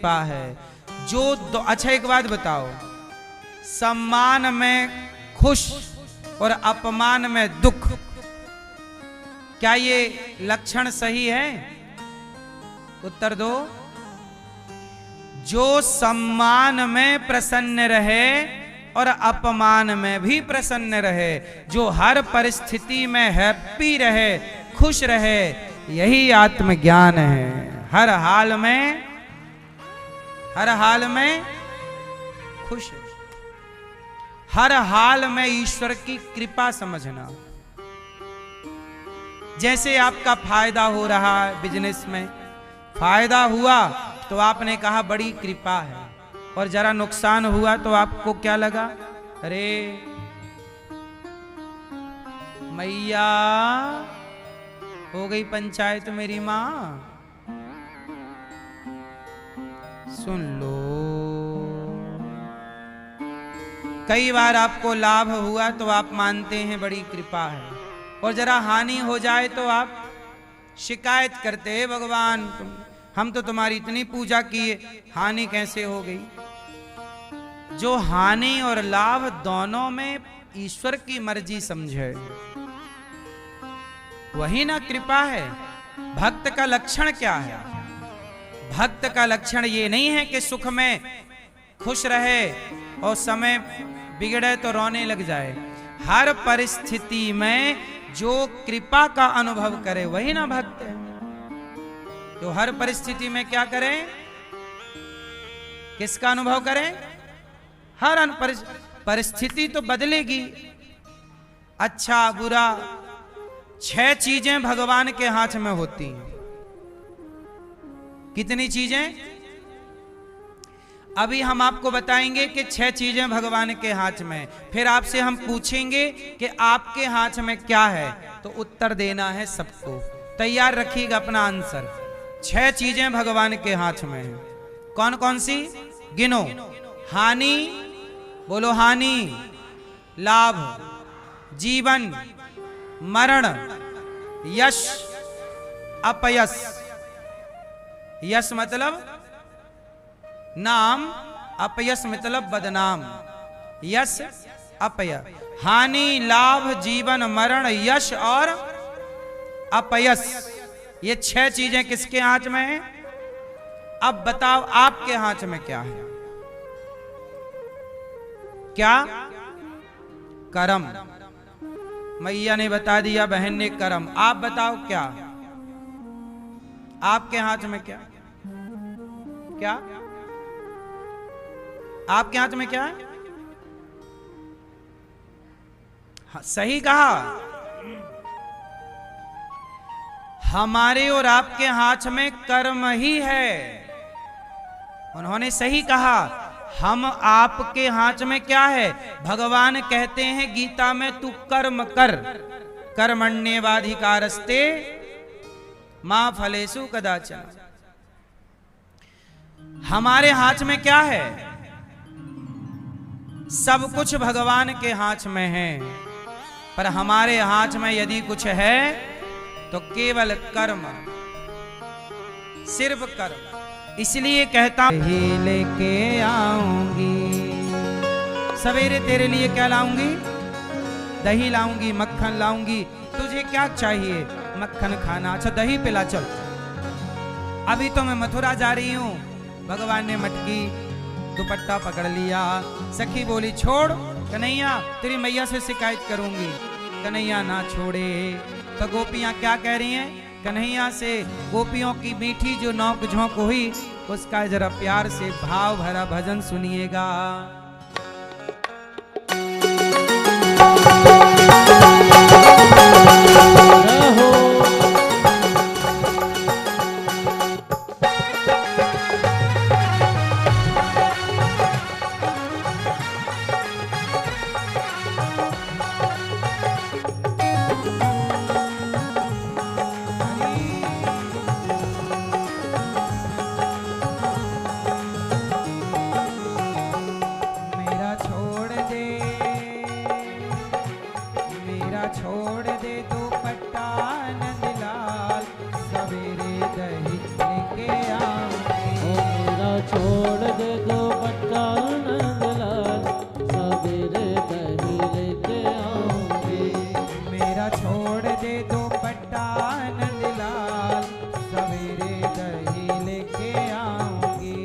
कृपा है। जो अच्छा एक बात बताओ, सम्मान में खुश और अपमान में दुख, क्या ये लक्षण सही है? उत्तर दो। जो सम्मान में प्रसन्न रहे और अपमान में भी प्रसन्न रहे, जो हर परिस्थिति में हैप्पी रहे, खुश रहे, यही आत्मज्ञान है। हर हाल में खुश, हर हाल में ईश्वर की कृपा समझना। जैसे आपका फायदा हो रहा है बिजनेस में, फायदा हुआ तो आपने कहा बड़ी कृपा है, और जरा नुकसान हुआ तो आपको क्या लगा? अरे मैया, हो गई पंचायत मेरी मां। सुन लो, कई बार आपको लाभ हुआ तो आप मानते हैं बड़ी कृपा है, और जरा हानि हो जाए तो आप शिकायत करते हैं, भगवान हम तो तुम्हारी इतनी पूजा किए, हानि कैसे हो गई? जो हानि और लाभ दोनों में ईश्वर की मर्जी समझे, वही ना कृपा है। भक्त का लक्षण क्या है? भक्त का लक्षण ये नहीं है कि सुख में खुश रहे और समय बिगड़े तो रोने लग जाए। हर परिस्थिति में जो कृपा का अनुभव करे, वही ना भक्त है। तो हर परिस्थिति में क्या करें? किसका अनुभव करें? हर परिस्थिति तो बदलेगी, अच्छा बुरा, 6 चीजें भगवान के हाथ में होती हैं। कितनी चीजें? अभी हम आपको बताएंगे कि 6 चीजें भगवान के हाथ में। फिर आपसे हम पूछेंगे कि आपके हाथ में क्या है, तो उत्तर देना है सबको। तैयार रखिएगा अपना आंसर। 6 चीजें भगवान के हाथ में हैं। कौन कौन सी? गिनो। हानि, बोलो हानि, लाभ, जीवन, मरण, यश, अपयश। यश मतलब नाम, अपयश मतलब बदनाम। यश, अपयश। हानि, लाभ, जीवन, मरण, यश और अपयश, ये 6 चीजें किसके हाथ में हैं? अब बताओ आपके हाथ में क्या है? क्या? कर्म। मैया ने बता दिया, बहन ने कर्म। आप बताओ क्या आपके हाथ में? क्या क्या आपके हाथ में क्या है? हाँ, सही कहा। हमारे और आपके हाथ में कर्म ही है। उन्होंने सही कहा। हम आपके हाथ में क्या है? भगवान कहते हैं गीता में, तू कर्म कर, कर्मण्येवाधिकारस्ते मां फलेषु कदाचन। हमारे हाथ में क्या है? सब कुछ भगवान के हाथ में है, पर हमारे हाथ में यदि कुछ है तो केवल कर्म, सिर्फ कर्म। इसलिए कहता ही लेके आऊंगी, सवेरे तेरे लिए क्या लाऊंगी? दही लाऊंगी, मक्खन लाऊंगी। तुझे क्या चाहिए? मक्खन खाना? अच्छा दही पिला चल। अभी तो मैं मथुरा जा रही हूं। भगवान ने मटकी दुपट्टा पकड़ लिया। सखी बोली छोड़ कन्हैया, तेरी मैया से शिकायत करूंगी। कन्हैया ना छोड़े तो गोपियां क्या कह रही हैं? कन्हैया से गोपियों की मीठी जो नौक झोंक हुई, उसका जरा प्यार से भाव भरा भजन सुनिएगा।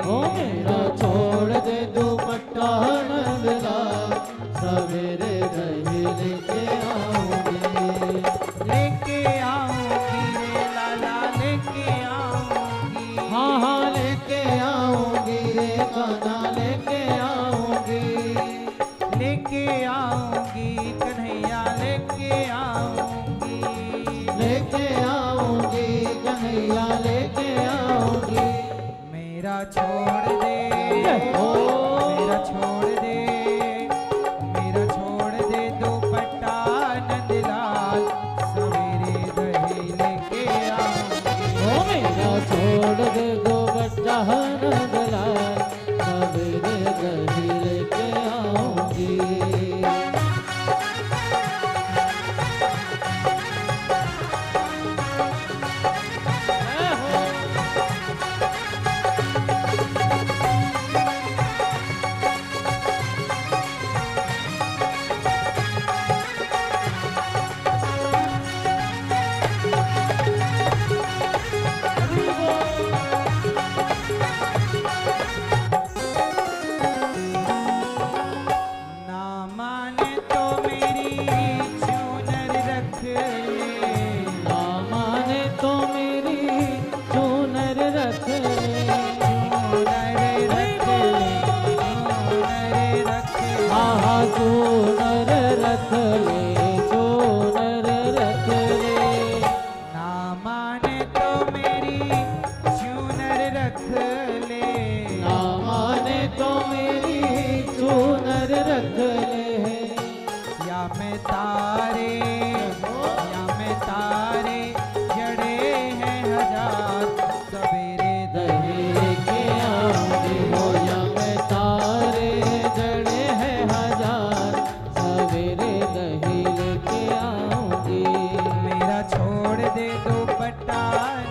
ओ मेरा छोड़ दे दुपट्टा नंदलाल, सवेरे दही लेके आऊंगी। लेके आऊंगी रे लाला लेके आऊंगी। हाँ हाँ लेके आऊंगी रे कान्हा लेके आऊंगी। लेके आऊंगी कन्हैया लेके आऊंगी। लेके आऊंगी कन्हैया लेके आऊंगी। मेरा छोड़ दे ओ मेरा छोड़ दे मेरा छोड़ दे दुपट्टा नंदलाल, सवेरे दही लेके आऊंगी। ओ मेरा छोड़ दे दुपट्टा नंदलाल, सवेरे दही लेके आऊंगी। ना माने तो मेरी चूनर रख ले। ना माने तो मेरी चूनर रख ले। चूनर रख ले चूनर रख ले। हाँ हाँ चूनर रख ले, चूनर रख ले। ना माने तो मेरी चूनर रख ले। ना माने तो मेरी चूनर रख ले। या मैं तारे जड़े हैं हजार, सवेरे दही लेके आऊंगी हो या मैं तारे जड़े हैं हजार, सवेरे दही लेके आऊंगी। मेरा छोड़ दे दुपट्टा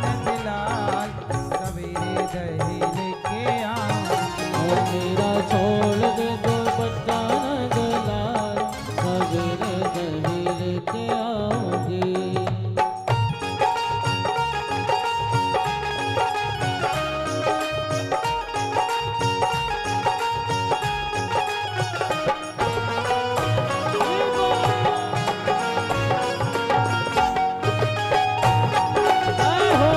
नंदलाल, सवेरे दही लेके आऊंगी। और मेरा छोड़ दे दुपट्टा नंदलाल, सवेरे दही लेके आऊंगी। जय हो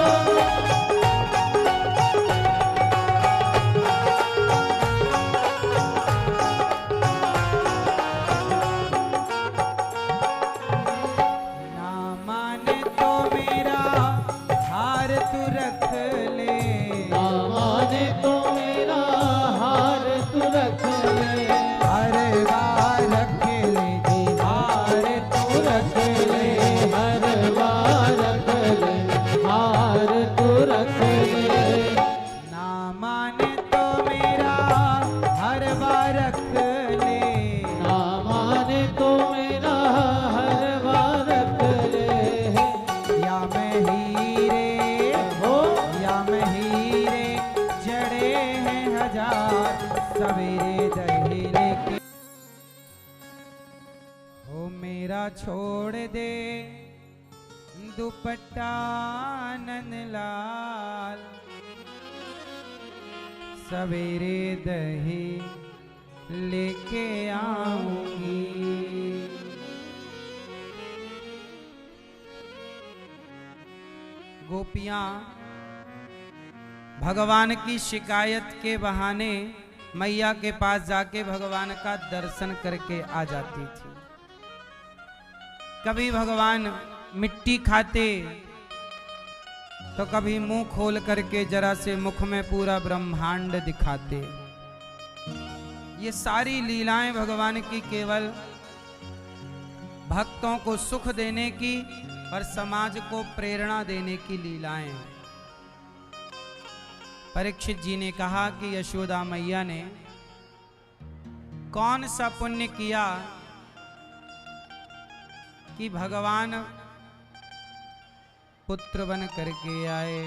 ना माने तो मेरा हार तू रख ले। ना माने तो मेरा हार तू रख ले। हर बार रख ले हार तू रख ले। हर बार रख ले, हार तू रख ले। ना माने तो मेरा हर बार रख ले। ना माने तो मेरा हर बार रख ले। या मैं हीरे हो या मैं हीरे जड़े हैं हजार, सवेरे दही लेके। ओ मेरा छोड़ दे दुपट्टा नंदलाल, सवेरे दही लेके आऊंगी। गोपियां भगवान की शिकायत के बहाने मैया के पास जाके भगवान का दर्शन करके आ जाती थी। कभी भगवान मिट्टी खाते तो कभी मुंह खोल करके जरा से मुख में पूरा ब्रह्मांड दिखाते। ये सारी लीलाएं भगवान की केवल भक्तों को सुख देने की और समाज को प्रेरणा देने की लीलाएं हैं। परीक्षित जी ने कहा कि यशोदा मैया ने कौन सा पुण्य किया कि भगवान पुत्र बन करके आए।